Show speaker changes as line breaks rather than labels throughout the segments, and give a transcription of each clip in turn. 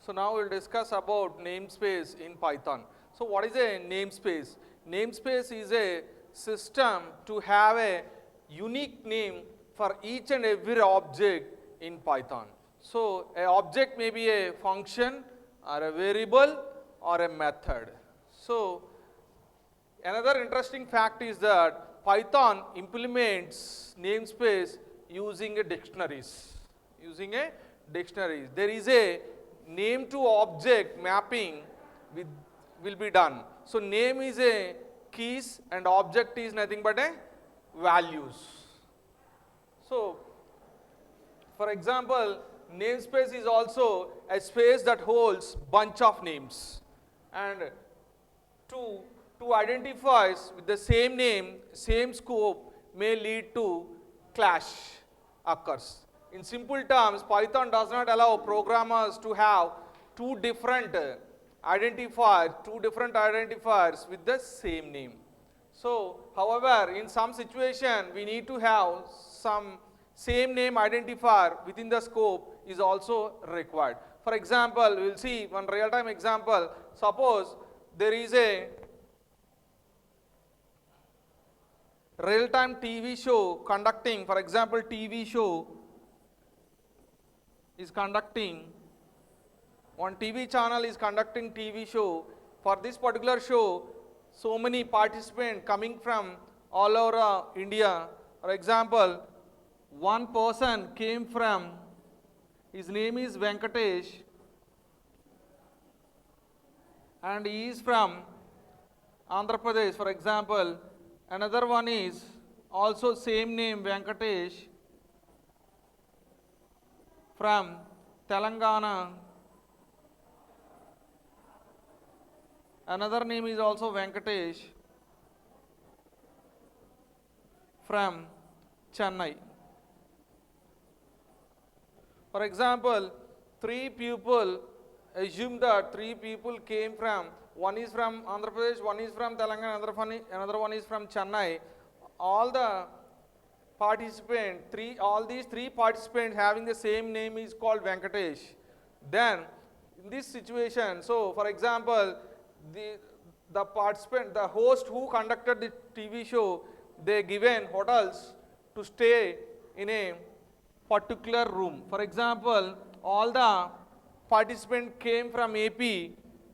So now we'll discuss about namespace in Python. So what is a namespace? Namespace is a system to have a unique name for each and every object in Python. So a object may be a function or a variable or a method. So another interesting fact is that Python implements namespace using a dictionaries. Using a dictionaries. There is a name to object mapping with, will be done. So name is a keys and object is nothing but a values. So for example, namespace is also a space that holds bunch of names, and two identifiers with the same name, same scope may lead to clash occurs. In simple terms, Python does not allow programmers to have two different identifiers with the same name. So, however, in some situation, we need to have some same name identifier within the scope is also required. For example, we will see one real-time example. Suppose there is a real-time TV show conducting, for example, TV show is conducting, one TV channel is conducting TV show. For this particular show, so many participants coming from all over India. For example, one person came from, his name is Venkatesh, and he is from Andhra Pradesh, for example. Another one is also same name Venkatesh from Telangana. Another name is also Venkatesh from Chennai. For example, three people, assume that three people came from, one is from Andhra Pradesh, one is from Telangana, another one is from Chennai. All the participants, all these three participants having the same name is called Venkatesh. Then, in this situation, so for example, the participant, the host who conducted the TV show, they given hotels to stay in a particular room. For example, all the participants came from AP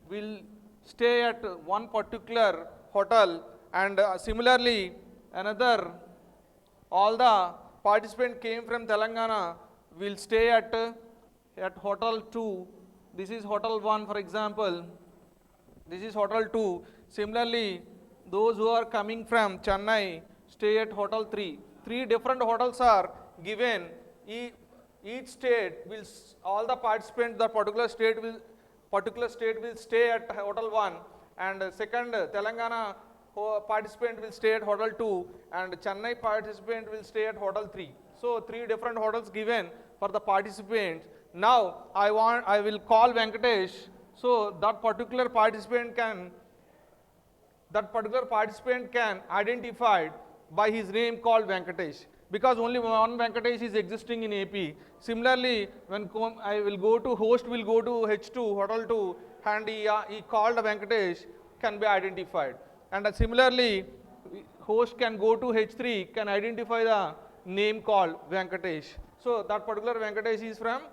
will stay at one particular hotel, and similarly another, all the participants came from Telangana will stay at hotel 2. This is hotel 1, for example. This is hotel 2. Similarly, those who are coming from Chennai stay at hotel 3. Three different hotels are given. Each state will, all the participants, the particular state will stay at hotel 1, and second Telangana participant will stay at hotel 2, and Chennai participant will stay at hotel 3. So three different hotels given for the participants. Now I will call Venkatesh, so that particular participant can identify by his name called Venkatesh, because only one Venkatesh is existing in AP. Similarly, when I will go to host, will go to H2, hotel 2, and he called Venkatesh, can be identified. And similarly, host can go to H3, can identify the name called Venkatesh. So that particular Venkatesh is from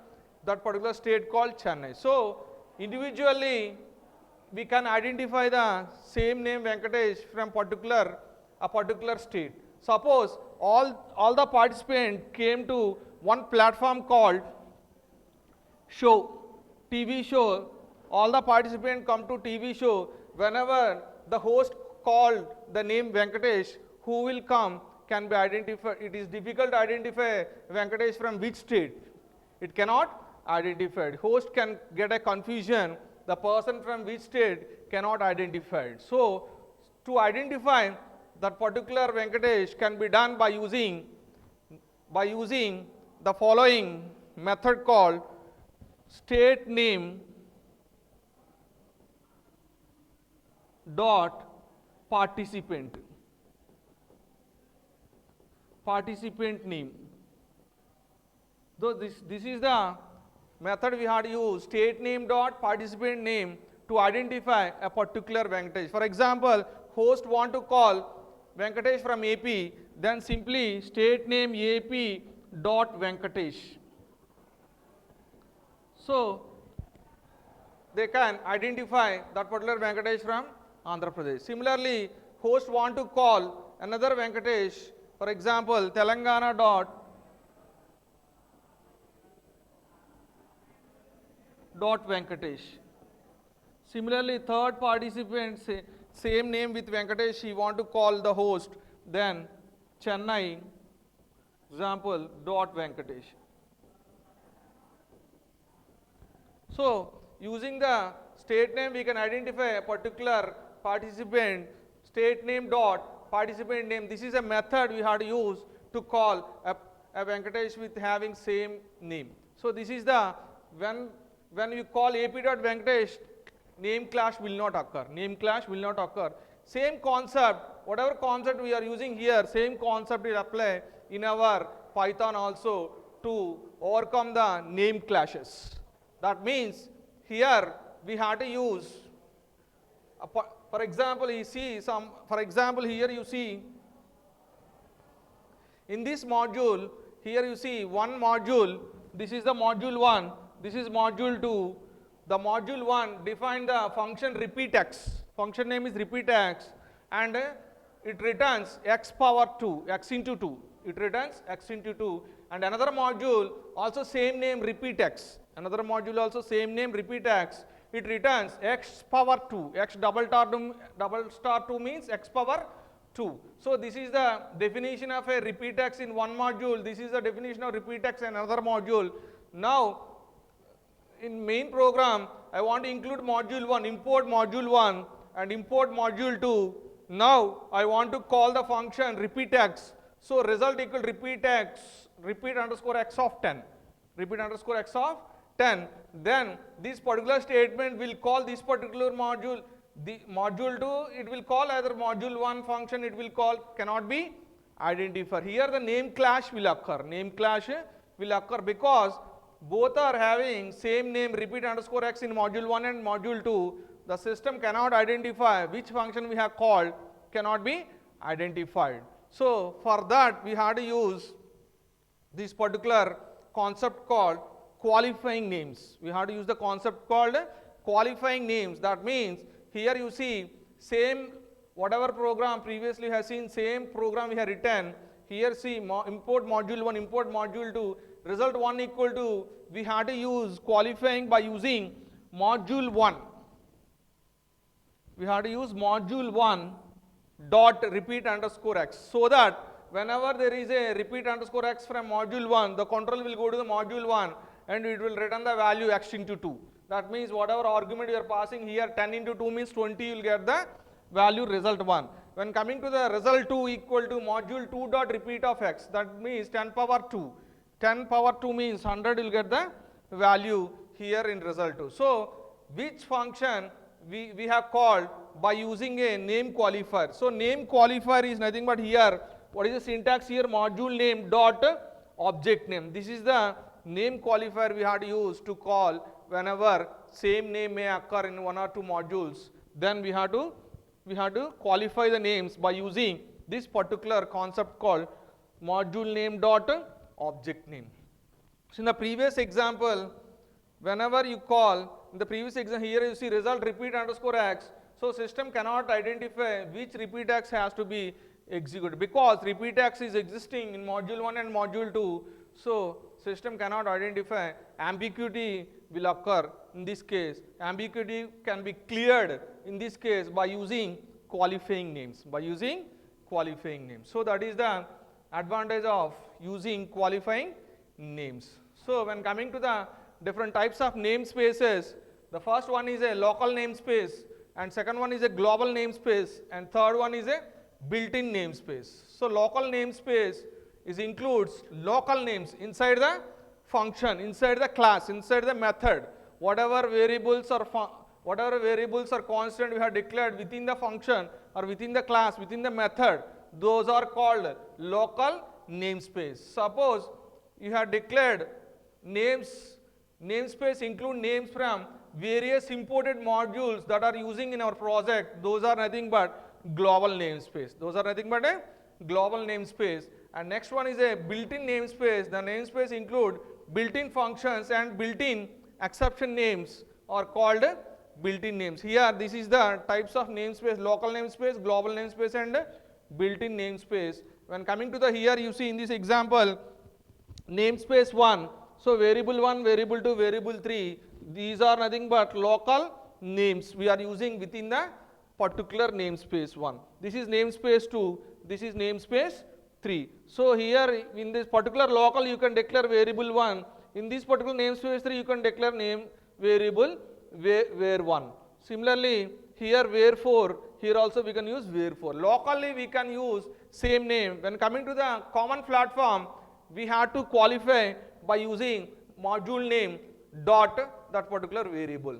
that particular state called Chennai. So individually, we can identify the same name Venkatesh from a particular state. Suppose all the participants came to one platform called show, TV show. All the participants come to TV show. Whenever the host called the name Venkatesh, who will come can be identified. It is difficult to identify Venkatesh from which state. It cannot identify. Host can get a confusion. The person from which state cannot identify it. So to identify that particular Venkatesh can be done by using the following method called state name dot participant name. Though this is the method we had to use state name dot participant name to identify a particular Venkatesh. For example, host want to call Venkatesh from AP, then simply state name AP dot Venkatesh. So they can identify that particular Venkatesh from Andhra Pradesh. Similarly, host want to call another Venkatesh, for example, Telangana dot Venkatesh. Similarly, third participant, same name with Venkatesh, he want to call the host, then Chennai, example, dot Venkatesh. So, using the state name, we can identify a particular participant, state name dot participant name. This is a method we have to use to call a Venkatesh with having same name. So, this is the, when you call AP dot Venkatesh, name clash will not occur. Name clash will not occur. Same concept, whatever concept we are using here, same concept will apply in our Python also to overcome the name clashes. That means here we have to use, for example, you see for example, here you see in this module, here you see one module, this is the module 1, this is module 2. The module 1 define the function repeatx, function name is repeatx, and it returns x power 2, x into 2, it returns x into 2, and another module also same name repeatx, another module also same name repeatx, it returns x power 2, x double star 2 means x power 2. So this is the definition of a repeatx in one module, this is the definition of repeatx in another module. Now in main program, I want to include module 1, import module 1 and import module 2. Now I want to call the function repeatx. So result equal repeatx, repeat underscore x of 10, repeat underscore x of 10. Then this particular statement will call this particular module, the module 2, it will call either module 1 function, it will call, cannot be identified. Here the name clash will occur, name clash will occur because both are having same name repeat underscore x in module 1 and module 2. The system cannot identify which function we have called, cannot be identified. So for that we have to use this particular concept called qualifying names. We have to use the concept called qualifying names. That means here you see same whatever program previously has seen, same program we have written. Here see import module 1, import module 2. Result 1 equal to, we had to use qualifying by using module 1. We had to use module 1 dot repeat underscore x, so that whenever there is a repeat underscore x from module 1, the control will go to the module 1 and it will return the value x into 2. That means whatever argument you are passing here, 10 into 2 means 20, you will get the value result 1. When coming to the result 2 equal to module 2 dot repeat of x, that means 10 power 2. 10 power 2 means 100, you will get the value here in result 2. So which function we have called by using a name qualifier. So name qualifier is nothing but here, what is the syntax here, module name dot object name. This is the name qualifier we have to use to call whenever same name may occur in one or two modules. Then we have to qualify the names by using this particular concept called module name dot object name. So in the previous example, whenever you call, in the previous example here you see result repeat underscore x, so system cannot identify which repeat x has to be executed because repeat x is existing in module 1 and module 2, so system cannot identify. Ambiguity will occur in this case. Ambiguity can be cleared in this case by using qualifying names, So that is the advantage of using qualifying names. So when coming to the different types of namespaces, the first one is a local namespace, and second one is a global namespace, and third one is a built-in namespace. So local namespace includes local names inside the function, inside the class, inside the method. Whatever variables are constant we have declared within the function or within the class, within the method, those are called local namespace. Suppose you have declared names Namespace include names from various imported modules that are using in our project. Those are nothing but global namespace. Those are nothing but a global namespace. And next one is a built-in namespace. The namespace include built-in functions and built-in exception names are called built-in names. Here this is the types of namespace: local namespace, global namespace, and built-in namespace. When coming to the here, you see in this example namespace 1, so variable 1, variable 2, variable 3, these are nothing but local names we are using within the particular namespace 1. This is namespace 2, this is namespace 3. So here in this particular local you can declare variable 1, in this particular namespace 3 you can declare name variable var1. Similarly here var4, here also we can use var4. Locally we can use same name. When coming to the common platform, we have to qualify by using module name dot that particular variable.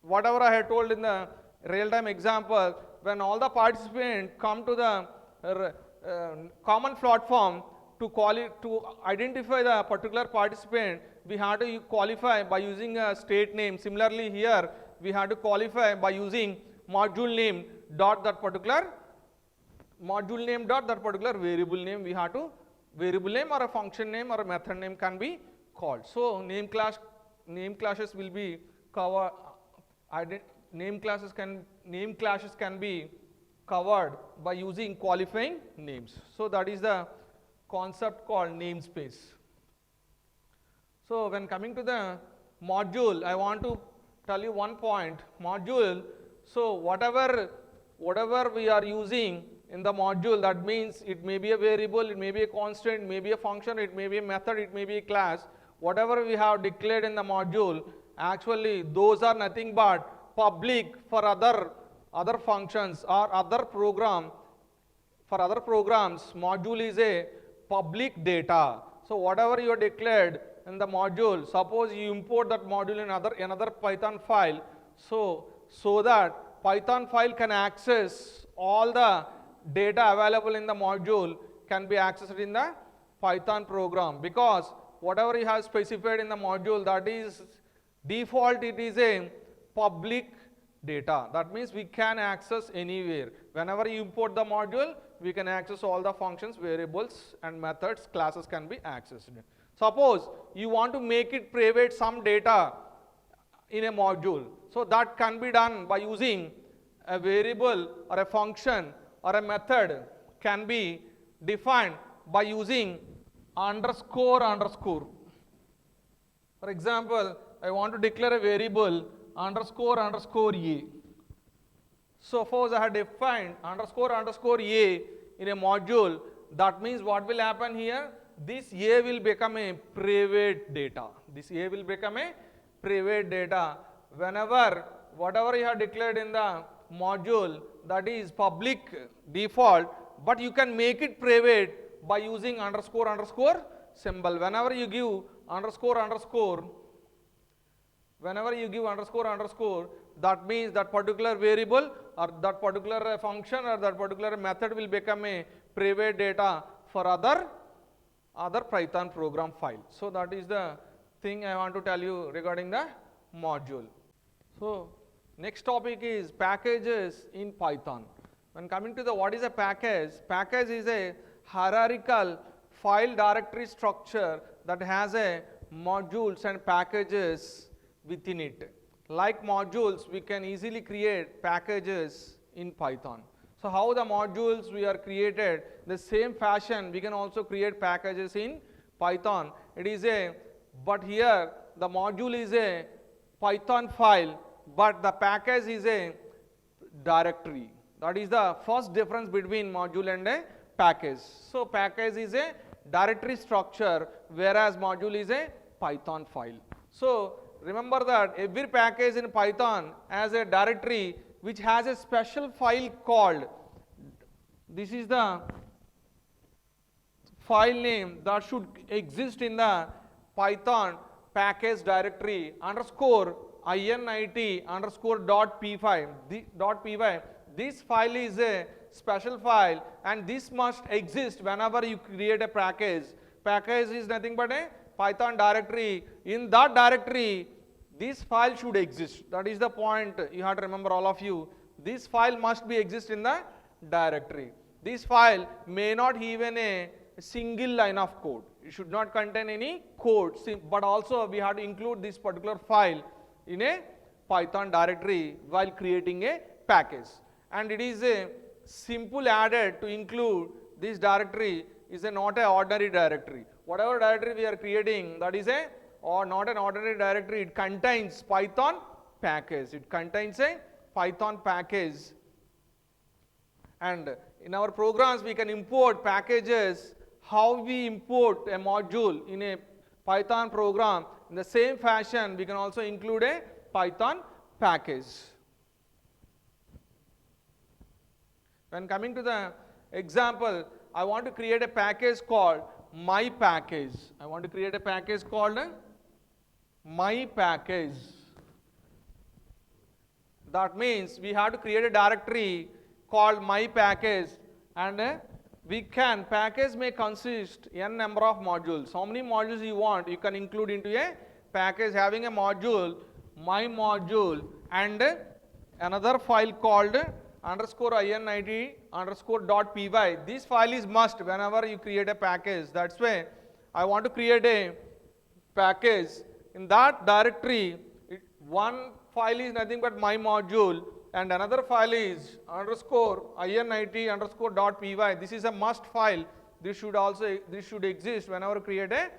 Whatever I had told in the real-time example, when all the participants come to the common platform to identify the particular participant, we have to qualify by using a state name. Similarly here we have to qualify by using module name dot that particular module name dot that particular variable name. We have to variable name or a function name or a method name can be called. So name classes will be covered. Name classes can be covered by using qualifying names. So that is the concept called namespace. So when coming to the module, I want to tell you one point. Module, so whatever we are using in the module, that means it may be a variable, it may be a constant, it may be a function, it may be a method, it may be a class. Whatever we have declared in the module, actually those are nothing but public for other functions or other program. For other programs, module is a public data. So whatever you have declared in the module, suppose you import that module in another Python file, so that Python file can access all the data available in the module can be accessed in the Python program, because whatever you have specified in the module, that is default, it is a public data. That means we can access anywhere. Whenever you import the module, we can access all the functions, variables and methods, classes can be accessed. Suppose you want to make it private some data in a module, so that can be done by using a variable or a function or a method can be defined by using underscore. For example, I want to declare a variable underscore a. So suppose I have defined underscore a in a module, that means what will happen here? This a will become a private data. This a will become a private data. Whenever whatever you have declared in the module, that is public default, but you can make it private by using underscore symbol. Whenever you give underscore, that means that particular variable or that particular function or that particular method will become a private data for other Python program file. So that is the thing I want to tell you regarding the module. So next topic is packages in Python. When coming to the what is a package is a hierarchical file directory structure that has a modules and packages within it. Like modules, we can easily create packages in Python. So how the modules we are created, the same fashion we can also create packages in Python. But here the module is a Python file, but the package is a directory. That is the first difference between module and a package. So package is a directory structure, whereas module is a Python file. So remember that every package in Python has a directory which has a special file called, this is the file name that should exist in the Python package directory underscore init underscore .py. This file is a special file and this must exist whenever you create a package. Package is nothing but a Python directory. In that directory, this file should exist. That is the point you have to remember, all of you. This file must be exist in the directory. This file may not even a single line of code. It should not contain any code, but also we have to include this particular file in a Python directory while creating a package. And it is a simple added to include this directory is not an ordinary directory. Whatever directory we are creating, that is a or not an ordinary directory. It contains Python package. It contains a Python package. And in our programs, we can import packages. How we import a module in a Python program, in the same fashion, we can also include a Python package. When coming to the example, I want to create a package called my package. I want to create a package called my package. That means we have to create a directory called my package, and we can, package may consist n number of modules. How many modules you want, you can include into a package having a module, my module, and another file called _init_.py. This file is must whenever you create a package. That's why I want to create a package. In that directory, one file is nothing but my module, and another file is _init_.py. This is a must file. This should exist whenever you create a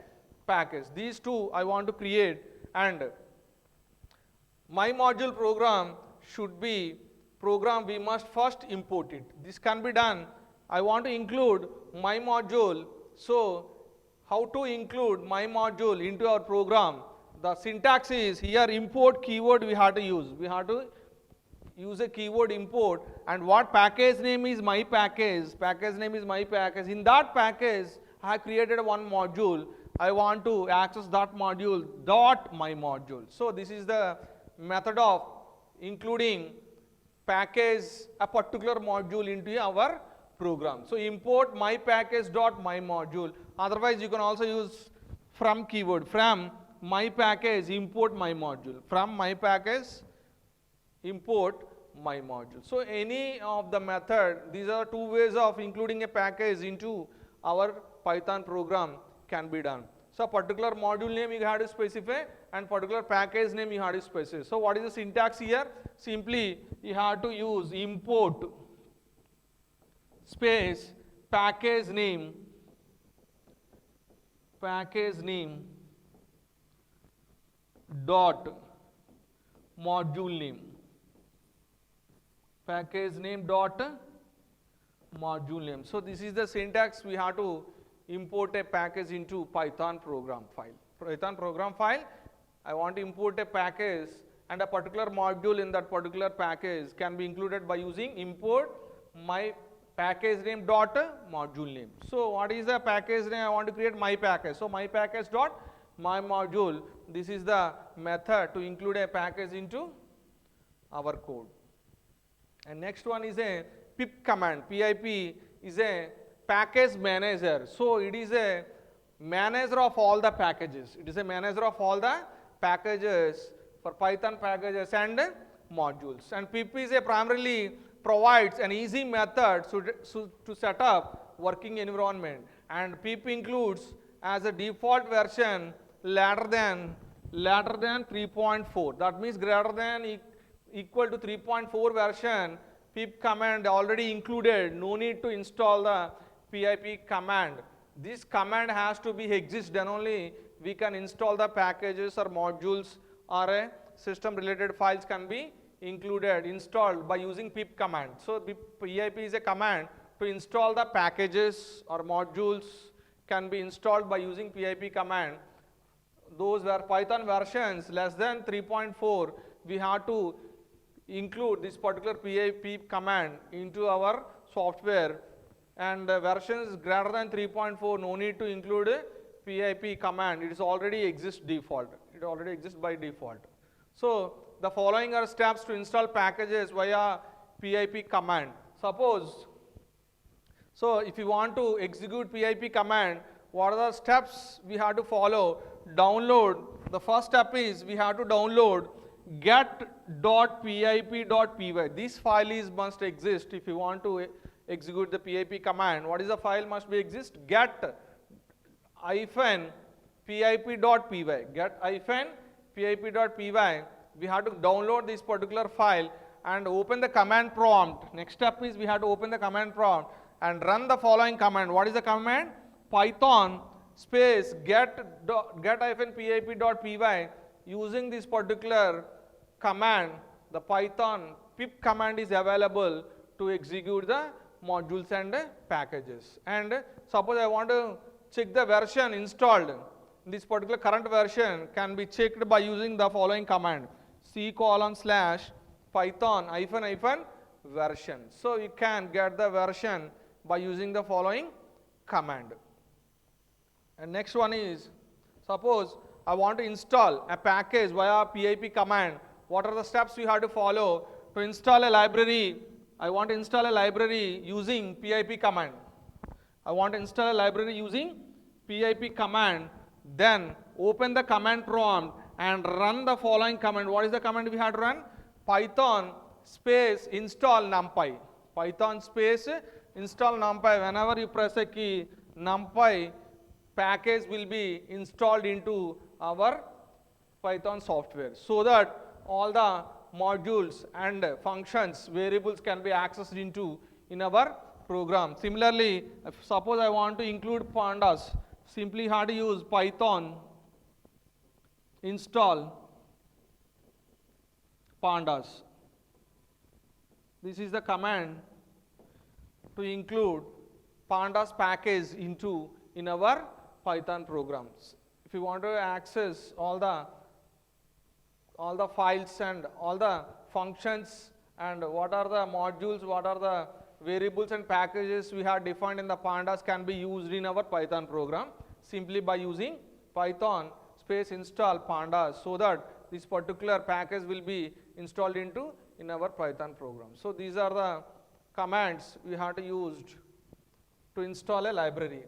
package. These two I want to create, and my module program should be program we must first import it. This can be done. I want to include my module. So how to include my module into our program? The syntax is here import keyword we have to use. We have to use a keyword import, and what package name is my package. Package name is my package. In that package, I have created one module. I want to access that module dot my module. So this is the method of including package a particular module into our program. So import my package dot my module. Otherwise, you can also use from keyword. From my package import my module. From my package import my module. So any of the method, these are two ways of including a package into our Python program can be done. So particular module name you have to specify, and particular package name you have to specify. So what is the syntax here? Simply you have to use import space package name dot module name. Package name dot module name. So this is the syntax we have to import a package into Python program file. Python program file, I want to import a package, and a particular module in that particular package can be included by using import my package name dot module name. So what is the package name? I want to create my package. So my package dot my module. This is the method to include a package into our code. And next one is a pip command. PIP is a package manager. So it is a manager of all the packages. It is a manager of all the packages for Python packages and modules. And pip is a primarily provides an easy method to set up working environment. And pip includes as a default version later than 3.4. That means greater than equal to 3.4 version. Pip command already included. No need to install the pip command. This command has to be exist, then only we can install the packages or modules or a system related files can be installed by using pip command. So pip is a command to install the packages or modules can be installed by using pip command. Those were Python versions less than 3.4, we have to include this particular pip command into our software, and versions greater than 3.4 no need to include pip command. It is already exists default. It already exists by default. So the following are steps to install packages via pip command. Suppose, so if you want to execute pip command, what are the steps we have to follow download, the first step is we have to download get.pip.py. This file is must exist if you want to execute the pip command. What is the file must be exist? Get-pip.py. Get-pip.py. We have to download this particular file and open the command prompt. Next step is we have to open the command prompt and run the following command. What is the command? Python space get-pip.py. Using this particular command, the Python pip command is available to execute the modules and packages. And suppose I want to check the version installed. This particular current version can be checked by using the following command: c:/python -version. So you can get the version by using the following command. And next one is, suppose I want to install a package via pip command. What are the steps we have to follow to install a library? I want to install a library using pip command. I want to install a library using pip command. Then open the command prompt and run the following command. What is the command we have to run? Python space install numpy. Python space install numpy. Whenever you press a key, numpy package will be installed into our Python software, so that all the modules and functions, variables can be accessed into in our program. Similarly, if suppose I want to include pandas, simply have to use Python install pandas. This is the command to include pandas package into in our Python programs. If you want to access all the files and all the functions and what are the modules, what are the variables and packages we have defined in the pandas can be used in our Python program simply by using Python space install pandas, so that this particular package will be installed into in our Python program. So these are the commands we have to use to install a library.